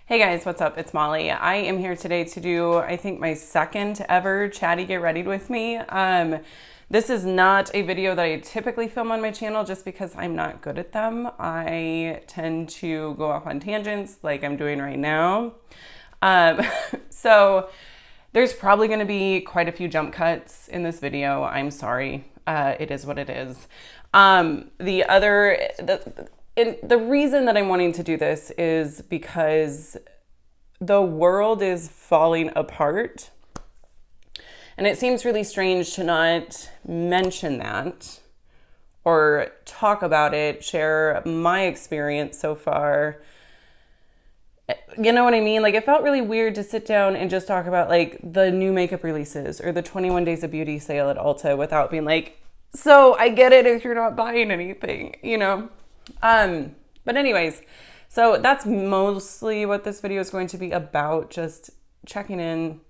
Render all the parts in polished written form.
Hey guys, what's up? It's Molly. I am here today to do, I think, my second ever Chatty Get Ready with me. This is not a video that I typically film on my channel just because I'm not good at them. I tend to go off on tangents like I'm doing right now. Um, so there's probably going to be quite a few jump cuts in this video. I'm sorry. It is what it is. The reason that I'm wanting to do this is because the world is falling apart. And it seems really strange to not mention that or talk about it, share my experience so far. You know what I mean? Like, it felt really weird to sit down and just talk about like the new makeup releases or the 21 Days of Beauty sale at Ulta without being like, so I get it if you're not buying anything, you know? But anyways, so that's mostly what this video is going to be about, just checking in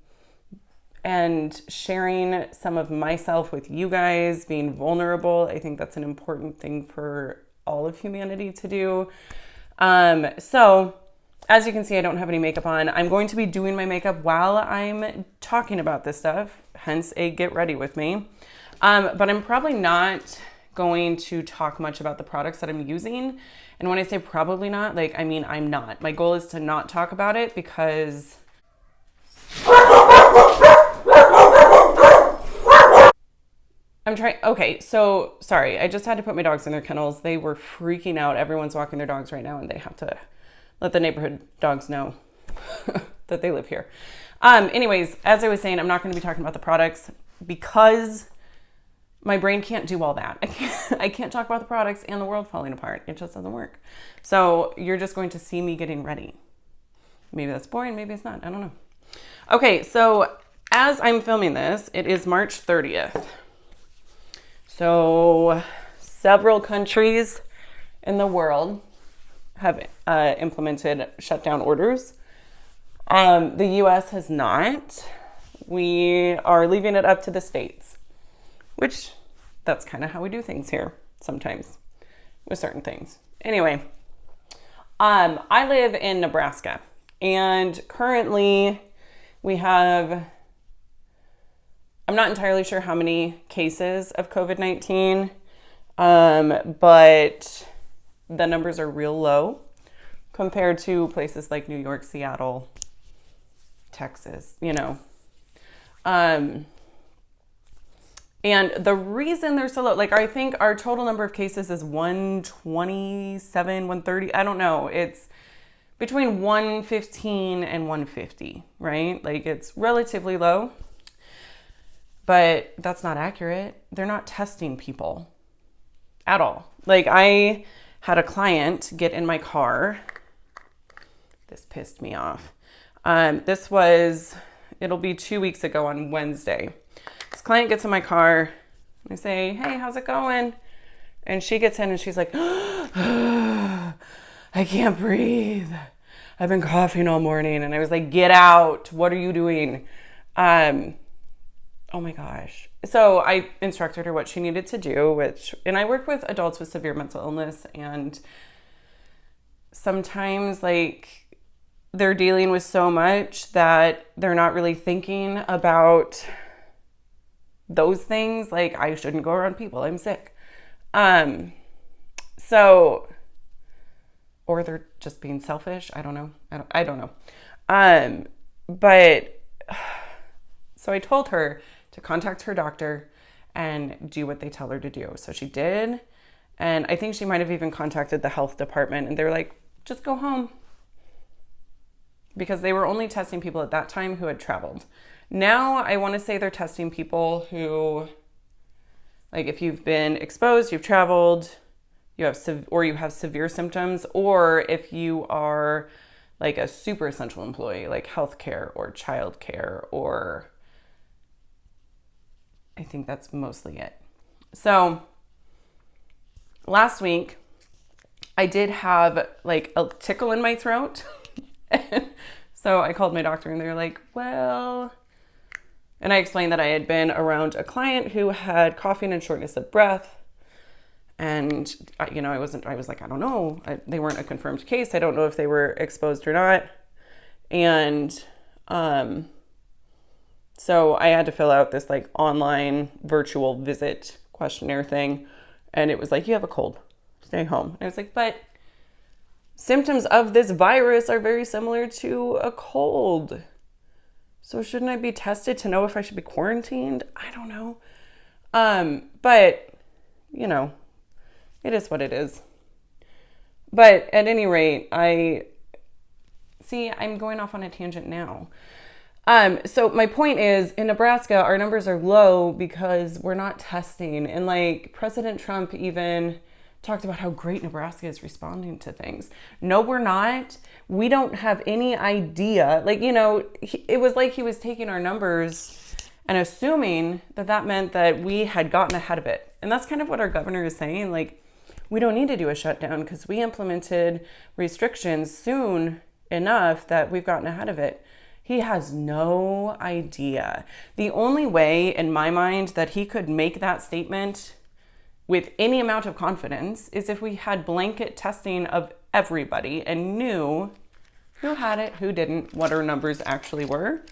and sharing some of myself with you guys, being vulnerable. I think that's an important thing for all of humanity to do. So as you can see, I don't have any makeup on. I'm going to be doing my makeup while I'm talking about this stuff, hence a get ready with me. But I'm probably not going to talk much about the products that I'm using. And when I say probably not, like, I mean, I'm not. My goal is to not talk about it because okay, so sorry. I just had to put my dogs in their kennels. They were freaking out. Everyone's walking their dogs right now and they have to let the neighborhood dogs know that they live here. Anyways, as I was saying, I'm not going to be talking about the products because my brain can't do all that. I can't talk about the products and the world falling apart. It just doesn't work. So you're just going to see me getting ready. Maybe that's boring. Maybe it's not. I don't know. Okay, so as I'm filming this, it is March 30th. So several countries in the world have implemented shutdown orders. The US has not. We are leaving it up to the states, which that's kind of how we do things here sometimes with certain things. Anyway, I live in Nebraska and currently we have, I'm not entirely sure how many cases of COVID-19, but the numbers are real low compared to places like New York, Seattle, Texas, you know. And the reason they're so low, like I think our total number of cases is 127, 130. I don't know. It's between 115 and 150, right? Like it's relatively low, but that's not accurate. They're not testing people at all. Like I had a client get in my car. This pissed me off. It'll be 2 weeks ago on Wednesday. This client gets in my car and I say, hey, how's it going? And she gets in and she's like, I can't breathe. I've been coughing all morning. And I was like, get out. What are you doing? Oh my gosh. So I instructed her what she needed to do, and I work with adults with severe mental illness, and sometimes like they're dealing with so much that they're not really thinking about those things. Like I shouldn't go around people. I'm sick. Or they're just being selfish. I don't know. I don't know. But so I told her to contact her doctor and do what they tell her to do. So she did. And I think she might have even contacted the health department and they're like, just go home. Because they were only testing people at that time who had traveled. Now I want to say they're testing people who, like if you've been exposed, you've traveled, you have severe symptoms, or if you are like a super essential employee, like healthcare or childcare, or I think that's mostly it. So last week I did have like a tickle in my throat. So I called my doctor and they're like, well, and I explained that I had been around a client who had coughing and shortness of breath. And, you know, I was like, I don't know. They weren't a confirmed case. I don't know if they were exposed or not. And so I had to fill out this like online virtual visit questionnaire thing. And it was like, you have a cold, stay home. And I was like, but symptoms of this virus are very similar to a cold. So shouldn't I be tested to know if I should be quarantined? I don't know. But, you know, it is what it is. But at any rate, I'm going off on a tangent now. So my point is, in Nebraska, our numbers are low because we're not testing. And like President Trump even talked about how great Nebraska is responding to things. No, we're not. We don't have any idea. Like, you know, it was like he was taking our numbers and assuming that that meant that we had gotten ahead of it. And that's kind of what our governor is saying. Like, we don't need to do a shutdown because we implemented restrictions soon enough that we've gotten ahead of it. He has no idea. The only way in my mind that he could make that statement with any amount of confidence is if we had blanket testing of everybody and knew who had it, who didn't, what our numbers actually were.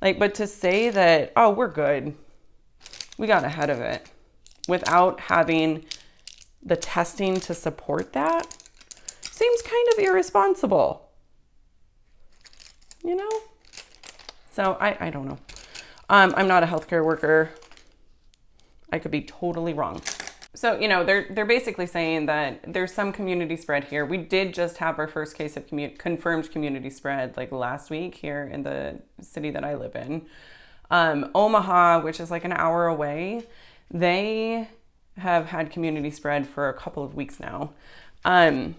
Like, but to say that, oh, we're good, we got ahead of it without having the testing to support that seems kind of irresponsible, you know? So I don't know. I'm not a healthcare worker. I could be totally wrong. So, you know, they're basically saying that there's some community spread here. We did just have our first case of confirmed community spread like last week here in the city that I live in. Omaha, which is like an hour away, they have had community spread for a couple of weeks now. And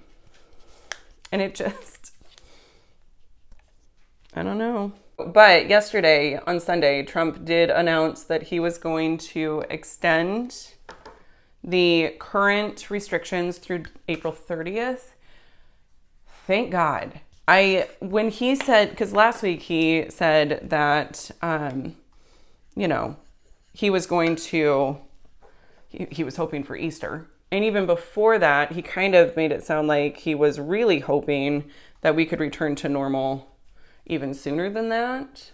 it just, I don't know. But yesterday, on Sunday, Trump did announce that he was going to extend the current restrictions through April 30th. Thank God. When he said, because last week he said that, you know, he was going to, he was hoping for Easter. And even before that, he kind of made it sound like he was really hoping that we could return to normal even sooner than that.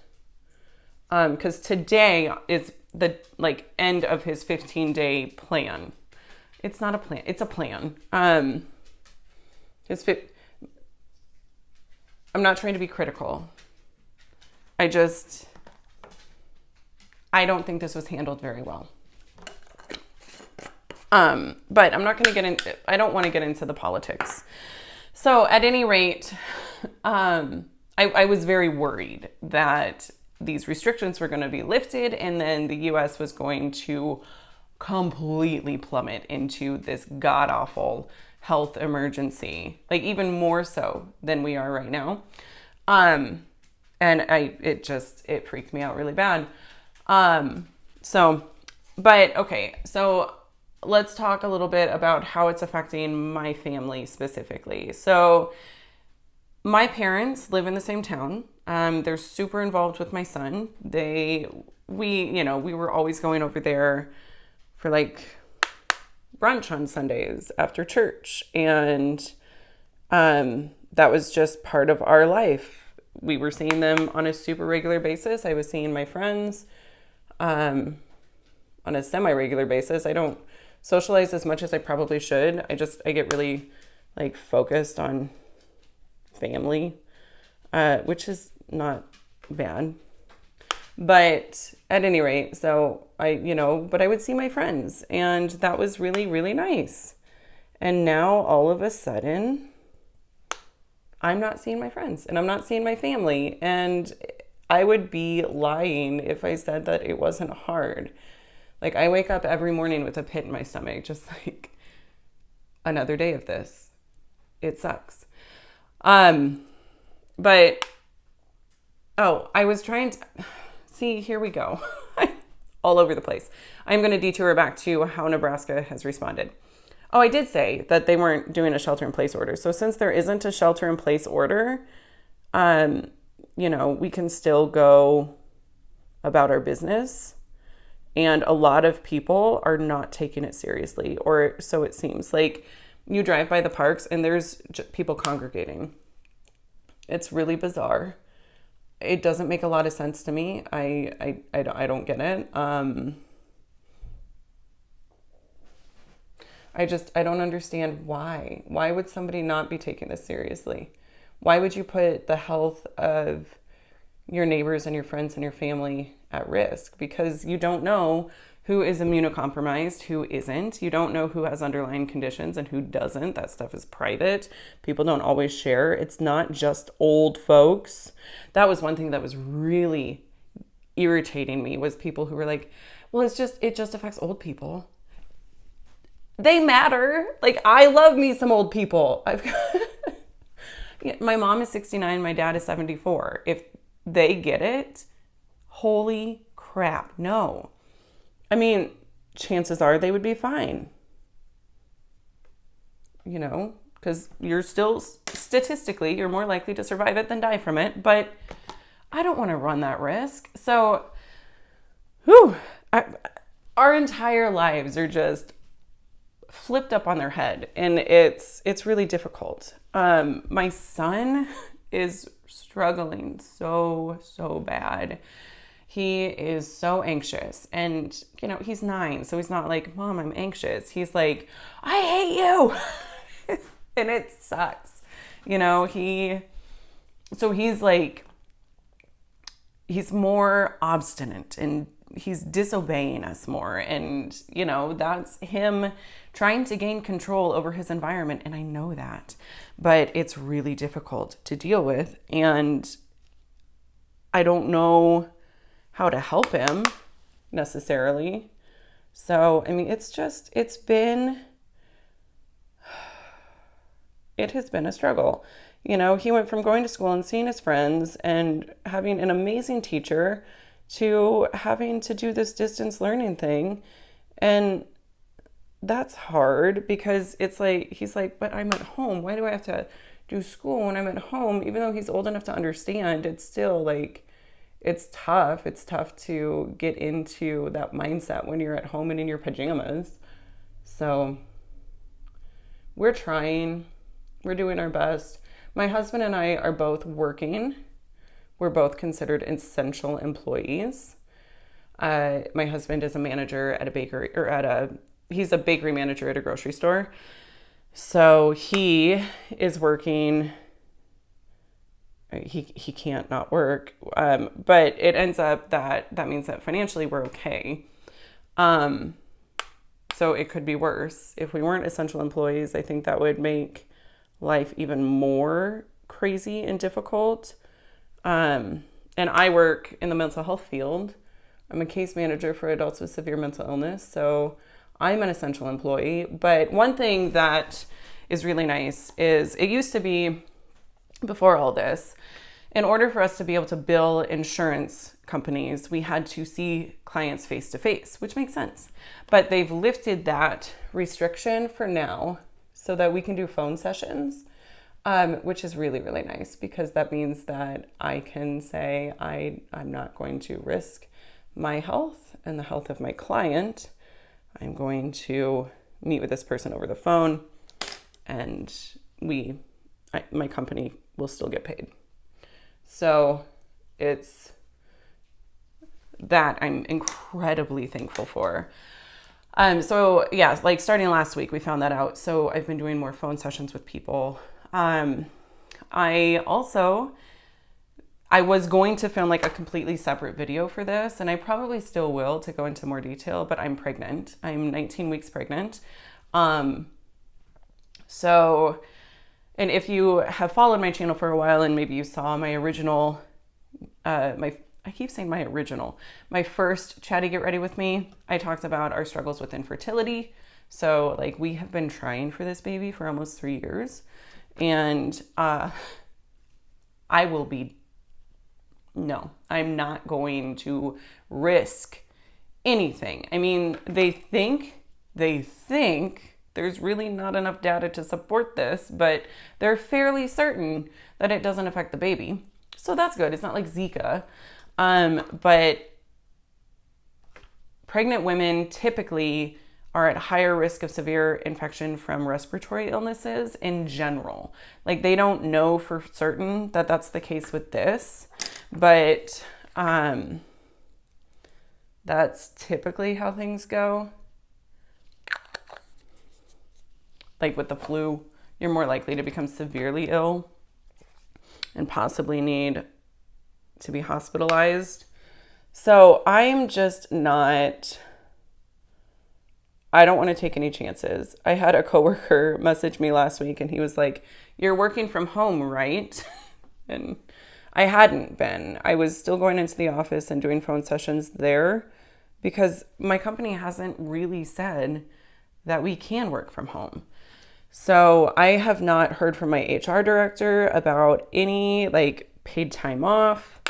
Because today is the like end of his 15-day plan. It's not a plan. It's a plan. I'm not trying to be critical. I don't think this was handled very well. But I'm not going to get into, I don't want to get into the politics. So at any rate, I was very worried that these restrictions were going to be lifted and then the US was going to completely plummet into this god-awful health emergency, like even more so than we are right now. And it freaked me out really bad. So let's talk a little bit about how it's affecting my family specifically. So my parents live in the same town. They're super involved with my son. We were always going over there for like brunch on Sundays after church. And that was just part of our life. We were seeing them on a super regular basis. I was seeing my friends on a semi-regular basis. I don't socialize as much as I probably should. I get really like focused on family, which is not bad. But at any rate, so I would see my friends and that was really, really nice. And now all of a sudden, I'm not seeing my friends and I'm not seeing my family. And I would be lying if I said that it wasn't hard. Like I wake up every morning with a pit in my stomach, just like another day of this. It sucks. I was trying to see, here we go. All over the place. I'm going to detour back to how Nebraska has responded. Oh, I did say that they weren't doing a shelter in place order. So since there isn't a shelter in place order, we can still go about our business. And a lot of people are not taking it seriously, or so it seems. Like you drive by the parks and there's people congregating. It's really bizarre. it doesn't make a lot of sense to me. I don't get it. I don't understand why. Why would somebody not be taking this seriously? Why would you put the health of your neighbors and your friends and your family at risk? Because you don't know who is immunocompromised, who isn't. You don't know who has underlying conditions and who doesn't. That stuff is private. People don't always share. It's not just old folks. That was one thing that was really irritating me, was people who were like, well, it just affects old people. They matter. Like, I love me some old people. My mom is 69, my dad is 74. If they get it, holy crap, no. I mean, chances are they would be fine. You know, because you're still, statistically, you're more likely to survive it than die from it. But I don't want to run that risk. So, our entire lives are just flipped up on their head. And it's really difficult. My son is struggling so bad. He is so anxious, and you know, he's 9, so he's not like, Mom, I'm anxious. He's like, I hate you. And it sucks. You know, he's more obstinate, and he's disobeying us more. And, you know, that's him trying to gain control over his environment. And I know that, but it's really difficult to deal with. And I don't know how to help him necessarily. So, I mean, it has been a struggle. You know, he went from going to school and seeing his friends and having an amazing teacher to having to do this distance learning thing. And that's hard, because it's like, he's like, but I'm at home. Why do I have to do school when I'm at home? Even though he's old enough to understand, it's still like, it's tough. It's tough to get into that mindset when you're at home and in your pajamas. So we're trying. We're doing our best. My husband and I are both working. We're both considered essential employees. My husband is a manager at a bakery, he's a bakery manager at a grocery store. So he is working. He can't not work. But it ends up that means that financially we're okay. So it could be worse. If we weren't essential employees, I think that would make life even more crazy and difficult. And I work in the mental health field. I'm a case manager for adults with severe mental illness. So I'm an essential employee. But one thing that is really nice is, it used to be, before all this, in order for us to be able to bill insurance companies, we had to see clients face to face, which makes sense. But they've lifted that restriction for now so that we can do phone sessions, which is really, really nice, because that means that I can say I'm not going to risk my health and the health of my client. I'm going to meet with this person over the phone, and my company will still get paid. So it's that I'm incredibly thankful for. So yeah, like starting last week, we found that out. So I've been doing more phone sessions with people. I was going to film like a completely separate video for this, and I probably still will, to go into more detail, but I'm pregnant. I'm 19 weeks pregnant. And if you have followed my channel for a while, and maybe you saw my original, my first Chatty Get Ready With Me, I talked about our struggles with infertility. So like, we have been trying for this baby for almost 3 years, and I'm not going to risk anything. I mean, they think there's really not enough data to support this, but they're fairly certain that it doesn't affect the baby. So that's good. It's not like Zika. But pregnant women typically are at higher risk of severe infection from respiratory illnesses in general. Like, they don't know for certain that that's the case with this, But that's typically how things go. Like with the flu, you're more likely to become severely ill and possibly need to be hospitalized. So I'm just not, I don't want to take any chances. I had a coworker message me last week and he was like, "You're working from home, right?" And I hadn't been. I was still going into the office and doing phone sessions there because my company hasn't really said that we can work from home. So I have not heard from my HR director about any like paid time off.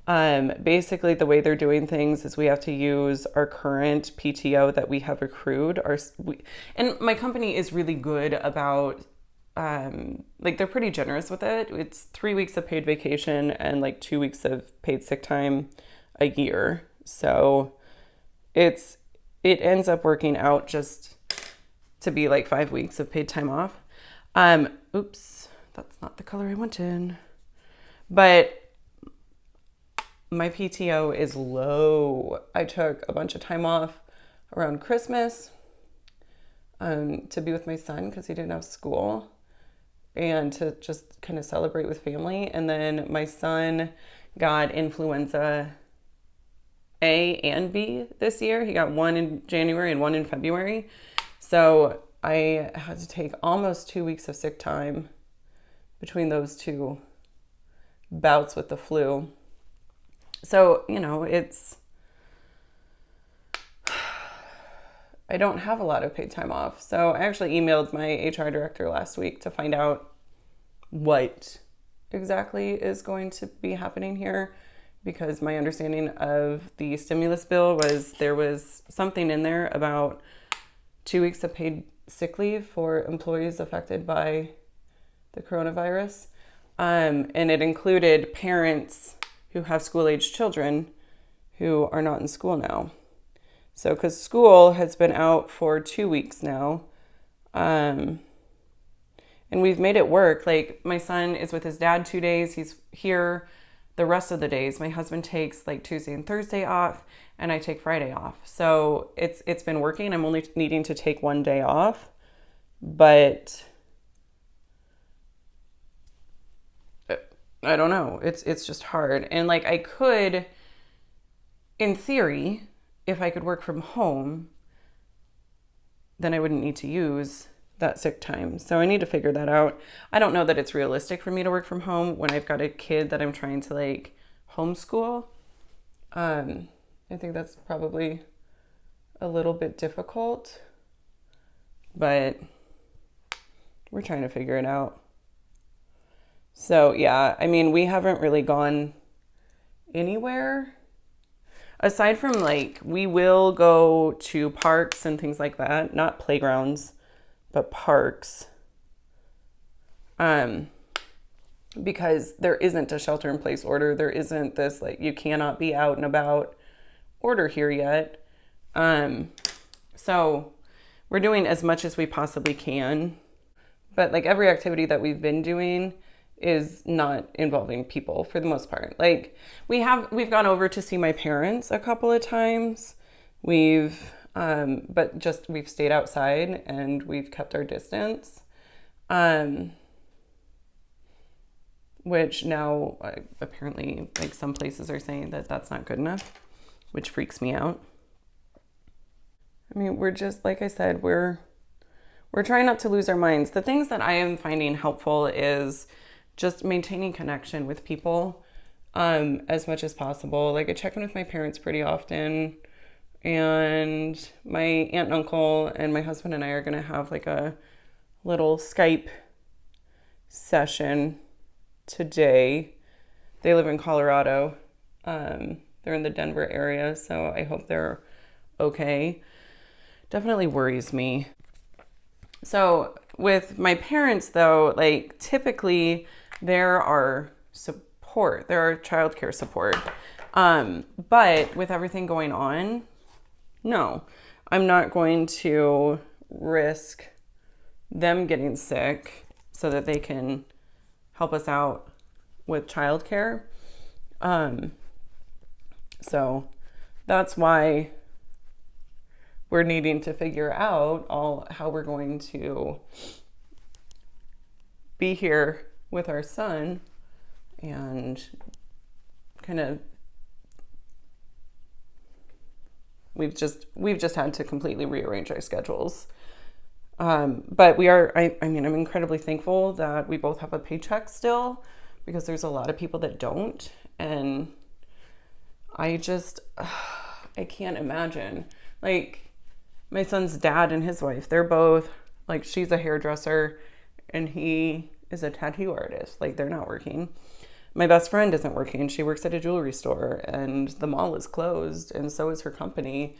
Basically the way they're doing things is we have to use our current PTO that we have accrued. And my company is really good about, like they're pretty generous with it. It's 3 weeks of paid vacation and like 2 weeks of paid sick time a year. So it ends up working out just to be like 5 weeks of paid time off. Oops, that's not the color I wanted. But my PTO is low. I took a bunch of time off around Christmas to be with my son because he didn't have school and to just kind of celebrate with family. And then my son got influenza A and B this year. He got one in January and one in February. So I had to take almost 2 weeks of sick time between those two bouts with the flu. So, I don't have a lot of paid time off. So I actually emailed my HR director last week to find out what exactly is going to be happening here, because my understanding of the stimulus bill was there was something in there about 2 weeks of paid sick leave for employees affected by the coronavirus. And it included parents who have school-aged children who are not in school now. So, because school has been out for 2 weeks now, and we've made it work. Like, my son is with his dad 2 days. He's here the rest of the days. My husband takes like Tuesday and Thursday off, and I take Friday off. So it's been working. I'm only needing to take 1 day off, but I don't know. It's just hard. And like I could, in theory, if I could work from home, then I wouldn't need to use that sick time. So I need to figure that out. I don't know that it's realistic for me to work from home when I've got a kid that I'm trying to like homeschool. I think that's probably a little bit difficult, but we're trying to figure it out. So yeah, I mean, we haven't really gone anywhere aside from like, we will go to parks and things like that, not playgrounds, but parks. Because there isn't a shelter in place order. There isn't this like, you cannot be out and about order here yet. So we're doing as much as we possibly can, but like every activity that we've been doing is not involving people for the most part. Like we've gone over to see my parents a couple of times. We've stayed outside and we've kept our distance. Which now apparently like some places are saying that that's not good enough, which freaks me out. I mean, we're just, like I said, we're trying not to lose our minds. The things that I am finding helpful is just maintaining connection with people as much as possible. Like I check in with my parents pretty often, and my aunt and uncle and my husband and I are going to have like a little Skype session today. They live in Colorado. They're in the Denver area, so I hope they're okay. Definitely worries me. So with my parents though, like typically there are childcare support. But with everything going on, no, I'm not going to risk them getting sick so that they can help us out with childcare. So that's why we're needing to figure out how we're going to be here with our son and kind of we've just had to completely rearrange our schedules. But I'm incredibly thankful that we both have a paycheck still, because there's a lot of people that don't. And I can't imagine, like, my son's dad and his wife, they're both, like, she's a hairdresser and he is a tattoo artist. Like, they're not working. My best friend isn't working. She works at a jewelry store and the mall is closed, and so is her company.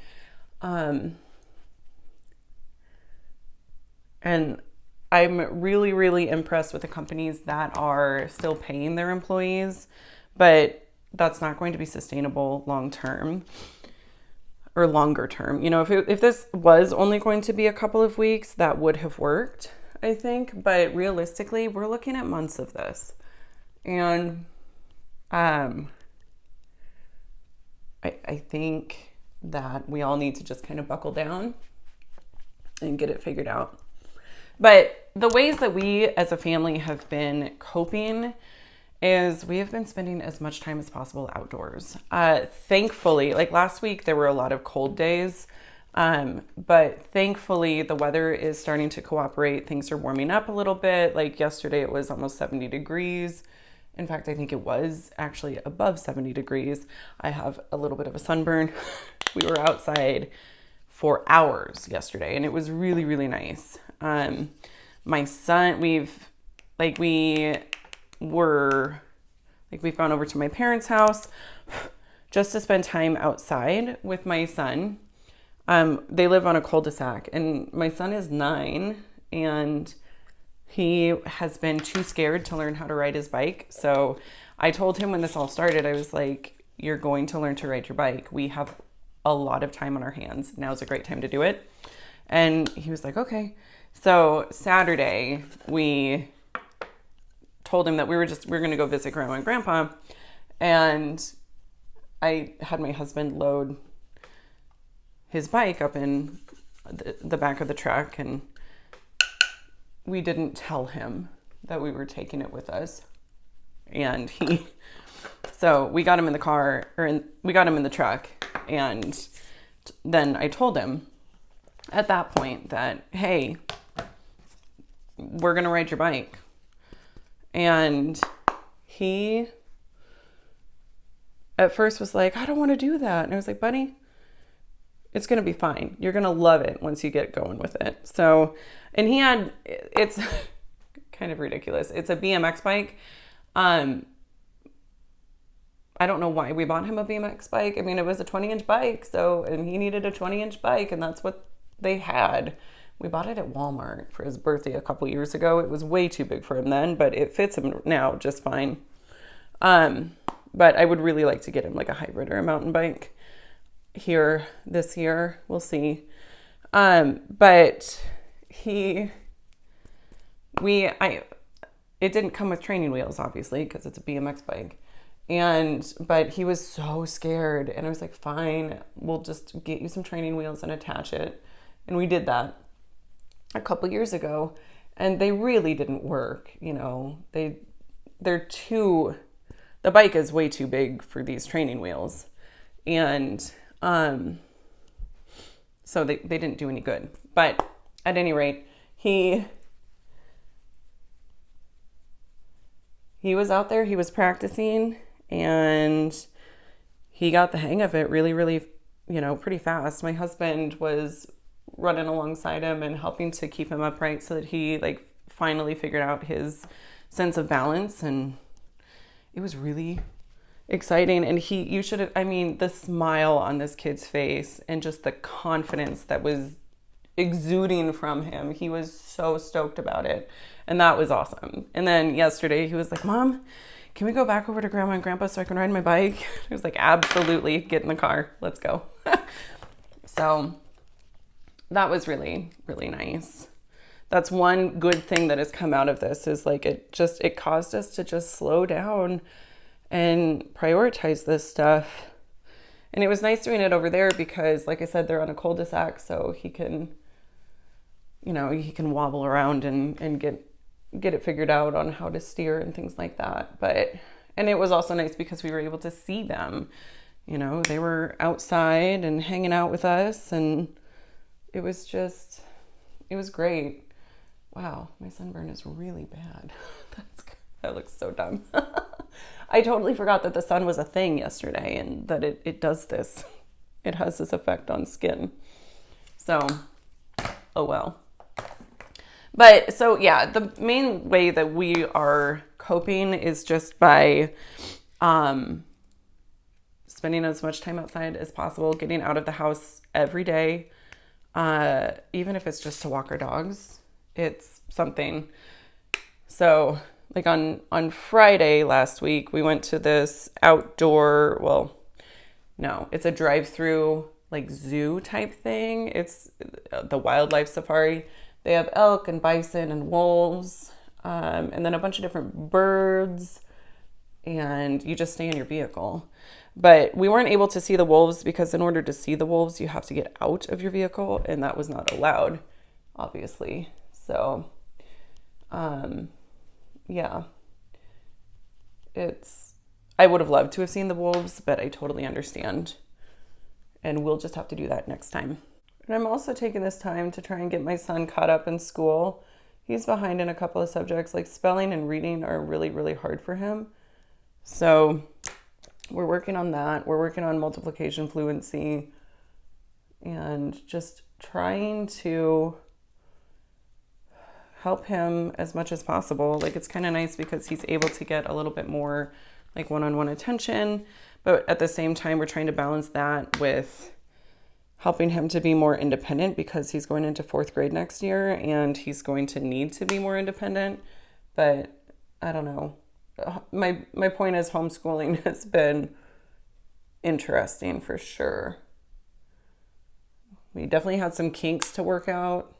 And I'm really, really impressed with the companies that are still paying their employees, but that's not going to be sustainable long term or longer term. You know, if this was only going to be a couple of weeks, that would have worked, I think. But realistically, we're looking at months of this. And I think that we all need to just kind of buckle down and get it figured out. But the ways that we as a family have been coping is we have been spending as much time as possible outdoors. Thankfully, like last week, there were a lot of cold days. But thankfully, the weather is starting to cooperate. Things are warming up a little bit. Like yesterday, it was almost 70 degrees. In fact, I think it was actually above 70 degrees. I have a little bit of a sunburn. We were outside for hours yesterday, and it was really, really nice. My son, we've gone over to my parents' house just to spend time outside with my son. They live on a cul-de-sac, and my son is 9, and he has been too scared to learn how to ride his bike. So I told him when this all started, I was like, you're going to learn to ride your bike. We have a lot of time on our hands. Now's a great time to do it. And he was like, okay. So Saturday, we told him that we were going to go visit Grandma and Grandpa. And I had my husband load his bike up in the back of the truck, and we didn't tell him that we were taking it with us. And so we got him in the car, we got him in the truck. And then I told him at that point that, hey, we're going to ride your bike. And he at first was like, I don't want to do that. And I was like, buddy, it's going to be fine. You're going to love it once you get going with it. So, and it's kind of ridiculous. It's a BMX bike. I don't know why we bought him a BMX bike. I mean, it was a 20-inch bike. And he needed a 20-inch bike, and that's what they had. We bought it at Walmart for his birthday a couple years ago. It was way too big for him then, but it fits him now just fine. But I would really like to get him like a hybrid or a mountain bike here this year. We'll see. But it didn't come with training wheels, obviously, because it's a BMX bike. But he was so scared, and I was like, fine, we'll just get you some training wheels and attach it. And we did that a couple years ago, and they really didn't work. You know, the bike is way too big for these training wheels. And, so they didn't do any good. But at any rate, he was out there, he was practicing, and he got the hang of it really, really, pretty fast. My husband was running alongside him and helping to keep him upright so that he finally figured out his sense of balance. And it was really exciting. And the smile on this kid's face and just the confidence that was exuding from him. He was so stoked about it. And that was awesome. And then yesterday he was like, Mom, can we go back over to Grandma and Grandpa so I can ride my bike? I was like, absolutely, get in the car. Let's go. So that was really, really nice. That's one good thing that has come out of this is it caused us to just slow down and prioritize this stuff. And it was nice doing it over there because, like I said, they're on a cul-de-sac, so he can, he can wobble around and get it figured out on how to steer and things like that. And it was also nice because we were able to see them. They were outside and hanging out with us, and it was great. Wow, my sunburn is really bad. That looks so dumb. I totally forgot that the sun was a thing yesterday and that it does this. It has this effect on skin. So, oh well. But so yeah, the main way that we are coping is just by spending as much time outside as possible, getting out of the house every day, even if it's just to walk our dogs. It's something. So like on Friday last week, we went to this outdoor, it's a drive-through like zoo type thing. It's the wildlife safari. They have elk and bison and wolves, and then a bunch of different birds, and you just stay in your vehicle. But we weren't able to see the wolves because in order to see the wolves, you have to get out of your vehicle, and that was not allowed, obviously. So, yeah, I would have loved to have seen the wolves, but I totally understand. And we'll just have to do that next time. And I'm also taking this time to try and get my son caught up in school. He's behind in a couple of subjects, like spelling and reading are really, really hard for him. So we're working on that. We're working on multiplication fluency and just trying to help him as much as possible. Like, it's kind of nice because he's able to get a little bit more like one-on-one attention, but at the same time, we're trying to balance that with helping him to be more independent because he's going into 4th grade next year and he's going to need to be more independent. But I don't know. My point is homeschooling has been interesting for sure. We definitely had some kinks to work out.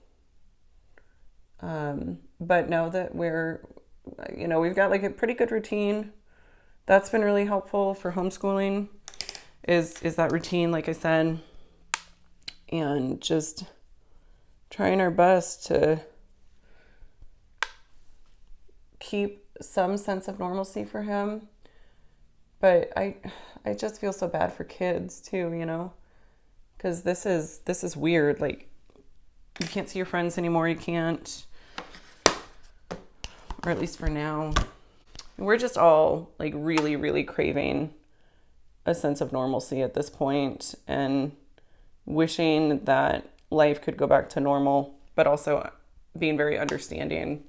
But now that we've got like a pretty good routine, that's been really helpful for homeschooling is that routine, like I said, and just trying our best to keep some sense of normalcy for him. But I just feel so bad for kids too, because this is weird. Like, you can't see your friends anymore. You can't, or at least for now. We're just all like really, really craving a sense of normalcy at this point and wishing that life could go back to normal, but also being very understanding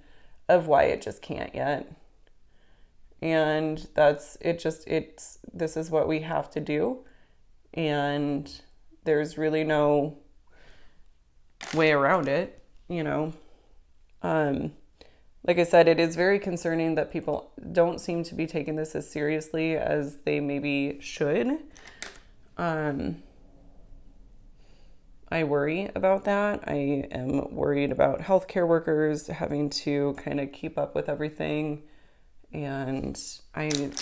of why it just can't yet. And this is what we have to do. And there's really no way around it, Like I said, it is very concerning that people don't seem to be taking this as seriously as they maybe should. I worry about that. I am worried about healthcare workers having to kind of keep up with everything. And I'm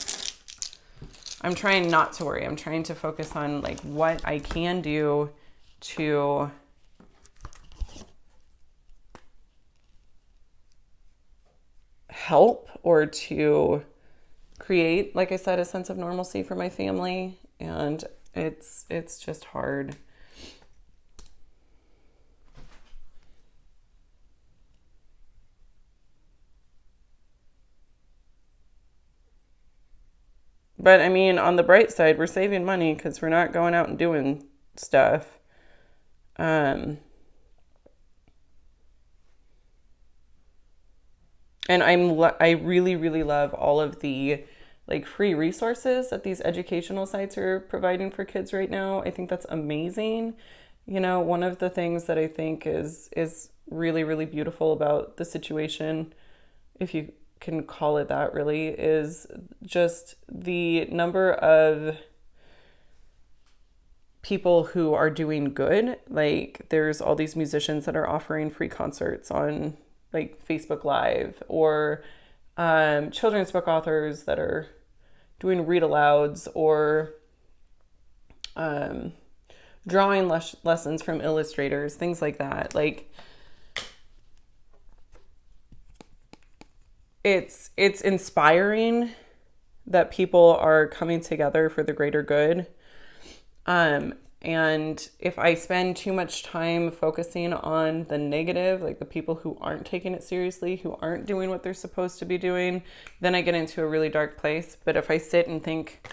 trying not to worry. I'm trying to focus on like what I can do to help or to create, like I said, a sense of normalcy for my family. And it's just hard. But I mean, on the bright side, we're saving money because we're not going out and doing stuff. And I really, really love all of the like free resources that these educational sites are providing for kids right now. I think that's amazing. One of the things that I think is really, really beautiful about the situation, if you can call it that, really, is just the number of people who are doing good. Like, there's all these musicians that are offering free concerts on like Facebook Live, or children's book authors that are doing read alouds or drawing lessons from illustrators, things like that. Like, it's inspiring that people are coming together for the greater good. And if I spend too much time focusing on the negative, like the people who aren't taking it seriously, who aren't doing what they're supposed to be doing, then I get into a really dark place. But if I sit and think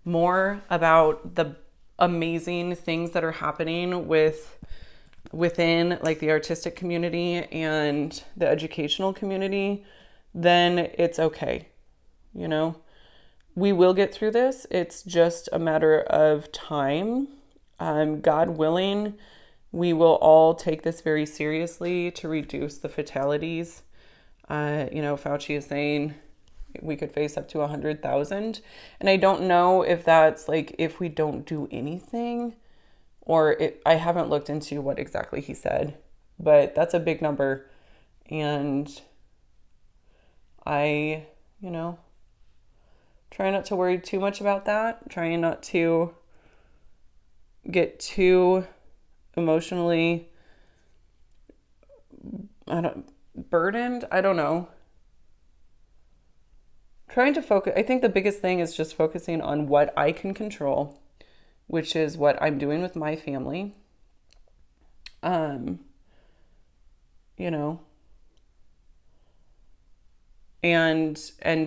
more about the amazing things that are happening within like the artistic community and the educational community, then it's okay. You know, we will get through this. It's just a matter of time. God willing, we will all take this very seriously to reduce the fatalities. Fauci is saying we could face up to 100,000. And I don't know if that's like if we don't do anything, or I haven't looked into what exactly he said, but that's a big number. And I, try not to worry too much about that, trying not to get too emotionally burdened. I don't know. Trying to focus. I think the biggest thing is just focusing on what I can control, which is what I'm doing with my family. And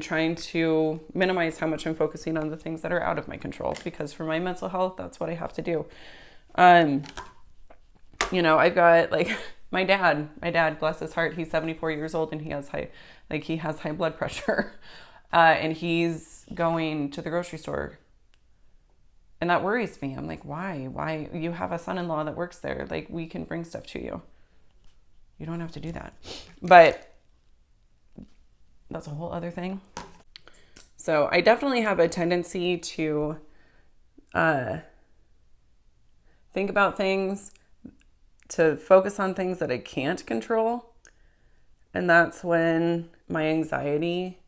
trying to minimize how much I'm focusing on the things that are out of my control, because for my mental health, that's what I have to do. I've got like my dad, bless his heart, he's 74 years old and he has high blood pressure. And he's going to the grocery store. And that worries me. I'm like, why? You have a son-in-law that works there. Like, we can bring stuff to you. You don't have to do that. But that's a whole other thing. So I definitely have a tendency to think about things, to focus on things that I can't control. And that's when my anxiety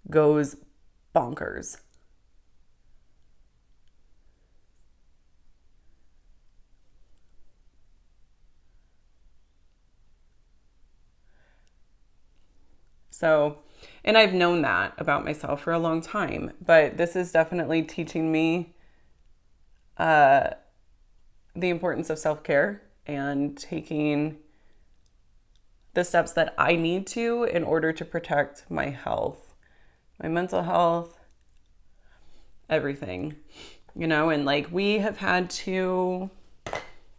goes bonkers. So, and I've known that about myself for a long time, but this is definitely teaching me the importance of self-care and taking the steps that I need to in order to protect my health, my mental health, everything, and like we have had to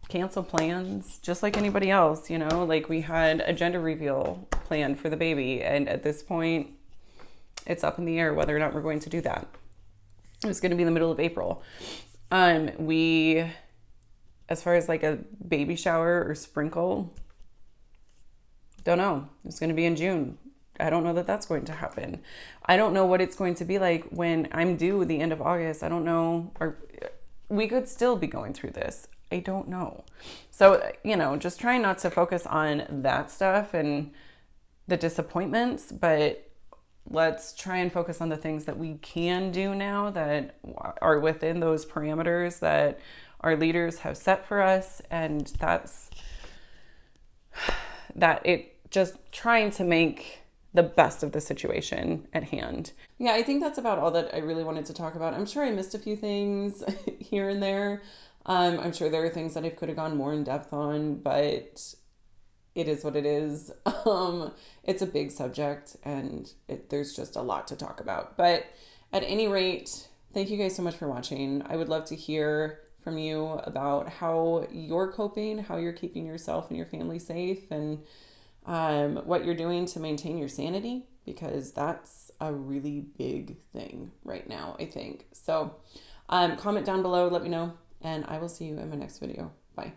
cancel plans just like anybody else, like we had a gender reveal planned for the baby. And at this point, it's up in the air whether or not we're going to do that. It was going to be in the middle of April. We, as far as like a baby shower or sprinkle, don't know. It's going to be in June. I don't know that that's going to happen. I don't know what it's going to be like when I'm due the end of August. I don't know. Or we could still be going through this. I don't know. So, just trying not to focus on that stuff and the disappointments, but let's try and focus on the things that we can do now that are within those parameters that our leaders have set for us. And that's just trying to make the best of the situation at hand. Yeah, I think that's about all that I really wanted to talk about. I'm sure I missed a few things here and there. I'm sure there are things that I could have gone more in depth on, but it is what it is. It's a big subject and there's just a lot to talk about. But at any rate, thank you guys so much for watching. I would love to hear from you about how you're coping, how you're keeping yourself and your family safe, and what you're doing to maintain your sanity, because that's a really big thing right now, I think. So comment down below, let me know, and I will see you in my next video. Bye.